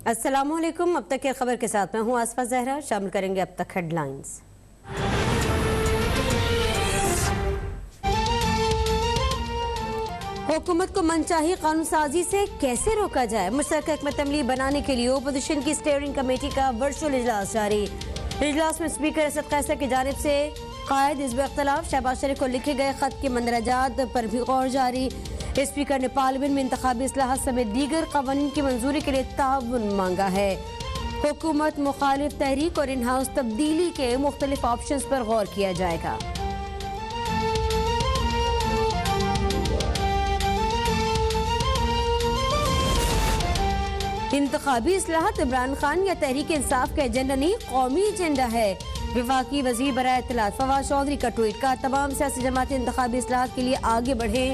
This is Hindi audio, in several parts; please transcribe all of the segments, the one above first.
अस्सलामुअलैकुम। अब तक की खबर के साथ मैं हूँ आसफा जहरा। शामिल करेंगे अब तक हेडलाइंस। हुकूमत को मनचाही कानून साजी से कैसे रोका जाए, मुश्तरका हिकमत अमली बनाने के लिए ओपोजिशन की स्टीयरिंग कमेटी का वर्चुअल इजलास जारी। इजलास में स्पीकर असद कैसर की जानिब से कायद हिज़्ब इख्तिलाफ शहबाज शरीफ को लिखे गए खत के मंदरजात पर भी गौर जारी। स्पीकर ने पार्लियामेंट में इंतखाबी इस्लाहात समेत दीगर कवानीन की मंजूरी के लिए ताउन मांगा है। हुकूमत मुखालिफ तहरीक और इन हाउस तब्दीली के मुख्तलिफ ऑप्शन पर गौर किया जाएगा। इंतखाबी इस्लाहात इमरान खान या तहरीक इंसाफ का एजेंडा नहीं, कौमी एजेंडा है। वफाकी वजीर बराए इत्तलात फवाद चौधरी का ट्वीट का तमाम सियासी जमातें इंतखाबी इस्लाहात के लिए आगे बढ़े।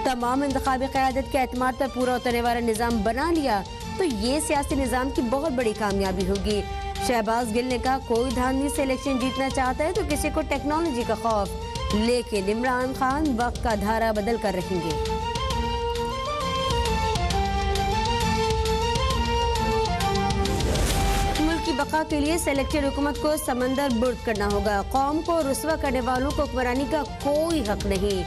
तमाम इंतखाबी क़यादत के एतमाद पर पूरा उतरने वाला निज़ाम बना लिया तो ये सियासी निज़ाम की बहुत बड़ी कामयाबी होगी। शहबाज गिल ने कहा, कोई धांधली से इलेक्शन जीतना चाहता है तो किसी को टेक्नोलॉजी का खौफ, लेकिन इमरान खान वक्त का धारा बदल कर रहेंगे। बका के लिए सेलेक्टेड हुकूमत को समंदर बुर्द करना होगा। कौम को रुस्वा करने वालों को हुक्मरानी का कोई हक नहीं।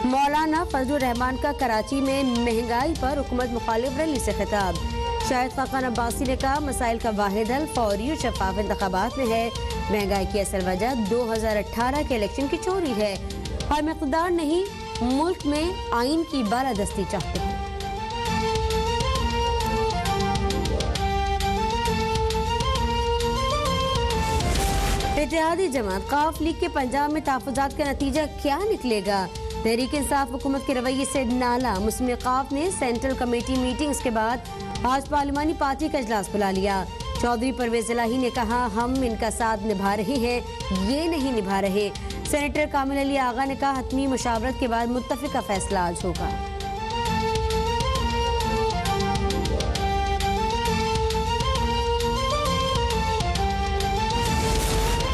मौलाना फजलुर रहमान का कराची में महंगाई पर हुकूमत मुखालिफ रैली से खिताब। शाहिद खाकान अब्बासी ने कहा, मसाइल का वाहिद हल फौरी और शफाफ इंतखाबात में है। महंगाई की असल वजह 2018 के इलेक्शन की चोरी है। हम इक़्तिदार नहीं, मुल्क में आइन की बालादस्ती चाहते हैं। इत्तेहादी जमात काफ लीग के पंजाब में तहफ़्फ़ुज़ात का नतीजा क्या निकलेगा? तहरीक इंसाफ हुकूमत के रवैये से नाला। मुस्लिम काफ ने सेंट्रल कमेटी मीटिंग्स के बाद आज पार्लिमानी पार्टी का इजलास बुला लिया। चौधरी परवेज इलाही ने कहा, हम इनका साथ निभा रहे हैं, ये नहीं निभा रहे। सेनेटर कामिल अली आगा ने कहा, हतमी मुशावरत के बाद मुत्तफ़िक़ा फैसला आज होगा।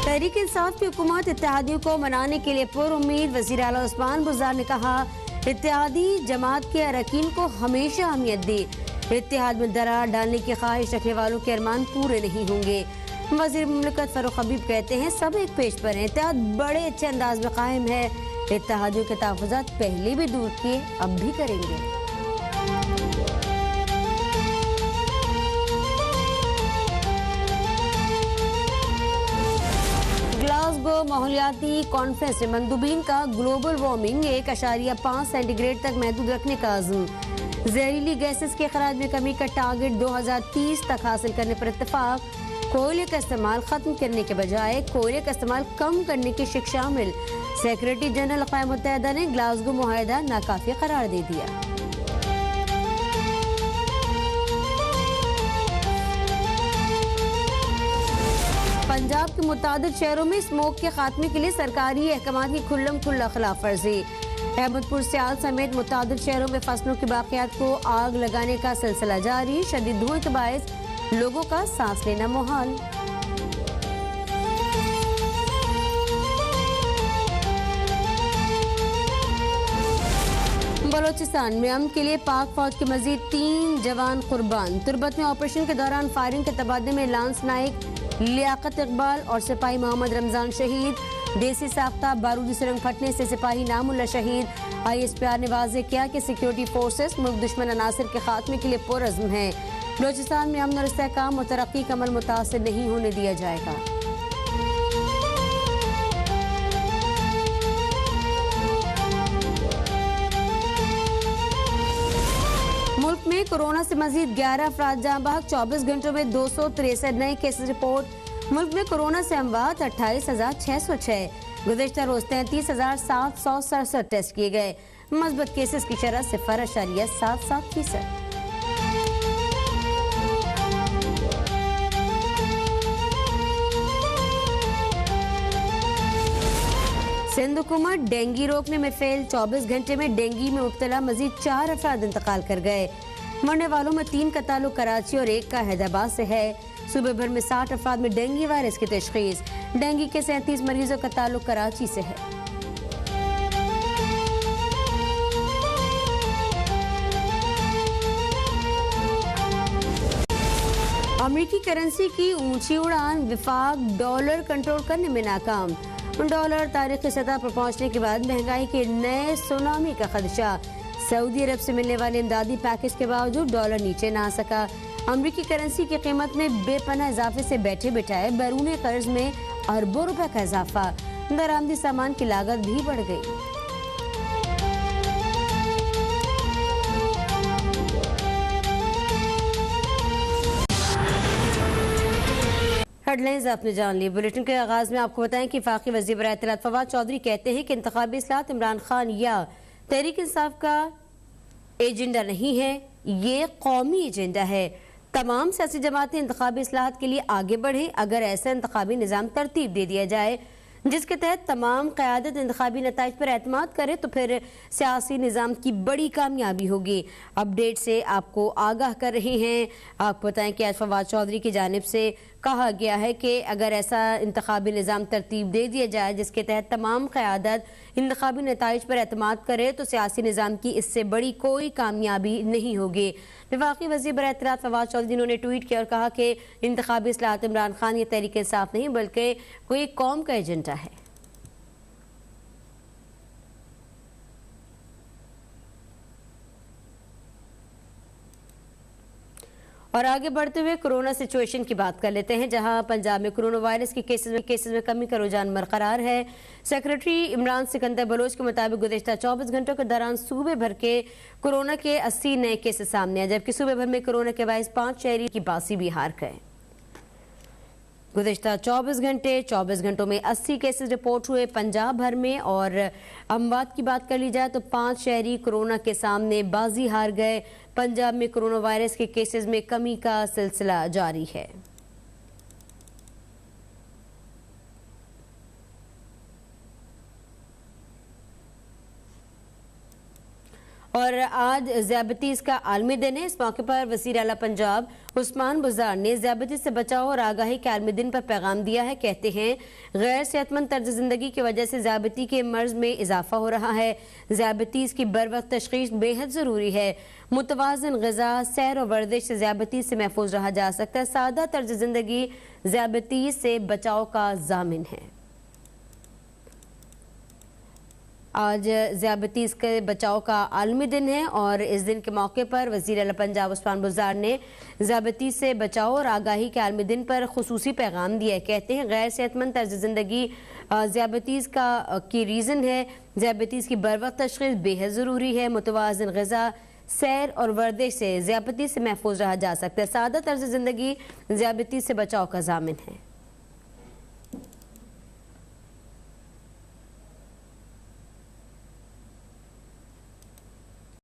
तहरीक इंसाफ की हुकूमत इत्तेहादियों को मनाने के लिए पुरुम्मीद। वज़ीर आला उस्मान बुज़दार ने कहा, इत्तेहादी जमात के अरकान को हमेशा अहमियत दी। इत्तेहाद में दरार डालने की ख्वाहिश रखने वालों के अरमान पूरे नहीं होंगे। वज़ीर मुमलिकत फ़ारूक हबीब कहते हैं, सब एक पेज पर हैं। इत्तेहाद बड़े अच्छे अंदाज में कायम है। इत्तेहादियों के तहफ़्फ़ुज़ात पहले भी दूर किए, अब भी करेंगे। ग्लासगो माहौलियाती कॉन्फ्रेंस में मंदूबीन का ग्लोबल वार्मिंग 1.5 सेंटीग्रेड तक महदूद रखने का अज़्म। जहरीली गैसेस के अखराज में कमी का टारगेट 2030 तक हासिल करने पर इत्तेफाक। कोयले का इस्तेमाल खत्म करने के बजाय कोयले का इस्तेमाल कम करने की शिक शामिल। सेक्रेटरी जनरल अक़वाम मुत्तहिदा ने ग्लासगो मुआहिदा नाकाफी करार दे दिया। पंजाब के मुतादिद शहरों में स्मोक के खात्मे के लिए सरकारी अहकामात की खुल्लम खुल्ला खिलाफ वर्जी। अहमदपुर सियाल समेत मुतादिद शहरों में फसलों की बाक़ियात को आग लगाने का सिलसिला जारी। शदीद धुएं के बायस लोगों का सांस लेना मुहाल। बलोचिस्तान में अमन के लिए पाक फौज के मजीद 3 जवान कुर्बान। तुर्बत में ऑपरेशन के दौरान फायरिंग के तबादले में लांस नाइक लियाकत इकबाल और सिपाही मोहम्मद रमजान शहीद। देसी साख्ता बारूदी सुरंग फटने से सिपाही नामुल्ला शहीद। ISPR ने वाज़ेह किया कि सिक्योरिटी फोर्सेस मुल्क दुश्मन अनासर के खात्मे के लिए पुरअज़्म हैं। बलोचिस्तान में अमन और इस्तेहकाम और तरक्की का अमल मुतासिर नहीं होने दिया जाएगा। मुल्क में कोरोना से मजीद 11 अफराद जाँ बहक। 24 घंटों में 263 नए केसेस रिपोर्ट। मुल्क में कोरोना से अमवात 28,606। गुज़िश्ता रोज 33,767 टेस्ट किए गए। मस्बत केसेस की शरह 0.77%। सिंध हुकूमत डेंगू रोकने में फेल। 24 घंटे में डेंगू में मुब्तला मजीद 4 अफराद इंतकाल कर गए। मरने वालों में 3 का ताल्लुक कराची और 1 का हैदराबाद से है। सूबे भर में 60 अफराद में डेंगू वायरस की तशखीस। डेंगू के 37 मरीजों का ताल्लुक कराची से है। अमेरिकी करेंसी की ऊंची उड़ान, विफाक डॉलर कंट्रोल करने में नाकाम। डॉलर तारीखी सतह पर पहुंचने के बाद महंगाई के नए सुनामी का खदशा। सऊदी अरब से मिलने वाले इमदादी पैकेज के बावजूद डॉलर नीचे ना आ सका। अमेरिकी करेंसी की कीमत में बेपनाह इजाफे से बैठे बिठाए बैरून कर्ज में अरबों रुपए का इजाफा। दरामदी सामान की लागत भी बढ़ गई। हेडलाइंस आपने जान ली। बुलेटिन के आगाज में आपको बताएं कि वफाकी वज़ीर बराए इत्तलात फवाद चौधरी कहते हैं कि इंतखाबी इस्लाहत इमरान खान या तहरीक इंसाफ का एजेंडा नहीं है, ये कौमी एजेंडा है। तमाम सियासी जमातें इंतखाबी इस्लाहत के लिए आगे बढ़ें। अगर ऐसा इंतखाबी निज़ाम तरतीब दे दिया जाए जिसके तहत तमाम क़यादत इंतखाबी नताइज पर एतमाद करे तो फिर सियासी निज़ाम की बड़ी कामयाबी होगी। अपडेट से आपको आगाह कर रहे हैं। आपको बताएं कि आज फवाद चौधरी की जानिब से कहा गया है कि अगर ऐसा इंतखाबी निज़ाम तरतीब दे दिया जाए जिसके तहत तमाम क़यादत इंतखाबी नताइज पर एतमाद करे तो सियासी निज़ाम की इससे बड़ी कोई कामयाबी नहीं होगी। वफाकी वज़ीर बराए इत्तलात फवाद चौधरी ने ट्वीट किया और कहा कि इंतखाबी इस्लाहत इमरान खान ये तहरीक इंसाफ नहीं बल्कि कोई कौम का एजेंडा है। और आगे बढ़ते हुए कोरोना सिचुएशन की बात कर लेते हैं, जहां पंजाब में कोरोना वायरस के केसेस में कमी का रुझान बरकरार है। सेक्रेटरी इमरान सिकंदर बलोच के मुताबिक गुज़िश्ता 24 घंटों के दौरान सूबे भर के कोरोना के 80 नए केसेस सामने आए, जबकि सूबे भर में कोरोना के बायस 5 शहरी की बासी भी हार गए। गुज़िश्ता 24 घंटों में 80 केसेस रिपोर्ट हुए पंजाब भर में। और अमवात की बात कर ली जाए तो 5 शहरी कोरोना के सामने बाजी हार गए। पंजाब में कोरोना वायरस के केसेस में कमी का सिलसिला जारी है। और आज ज़ियाबतीज़ का आलमी दिन है। इस मौके पर वज़ीर आला पंजाब उस्मान बुज़दार ने ज़ियाबतीज़ से बचाव और आगाही के आलमी दिन पर पैगाम दिया है। कहते हैं गैर सेहतमंद तर्ज ज़िंदगी की वजह से ज़ियाबती के मर्ज़ में इजाफा हो रहा है। ज़ियाबतीज़ की बर वक्त तशख़ीस बेहद ज़रूरी है। मुतवाज़िन ग़िज़ा, सैर और वर्जिश से ज़ियाबतीज़ से महफूज रहा जा सकता है। सादा तर्ज ज़िंदगी ज़ियाबतीज़ से बचाव का ज़ामिन है। आज ज़ियाबतीज़ के बचाव का आलमी दिन है और इस दिन के मौके पर वज़ीर आला पंजाब उस्मान बुज़दार ने ज़ियाबतीज़ से बचाव और आगाही के आलमी दिन पर खुसूसी पैगाम दिया है। कहते हैं गैर सेहतमंद तर्ज ज़िंदगी ज़ियाबतीज़ की रीज़न है। ज़ियाबतीज़ की बर वक्त तशख़ीस बेहद ज़रूरी है। मुतवाज़िन ग़िज़ा, सैर और वर्जिश से ज़ियाबतीज़ से महफूज रहा जा सकता है। सादा तर्ज ज़िंदगी ज़ियाबतीज़ से बचाव का ज़ामिन है।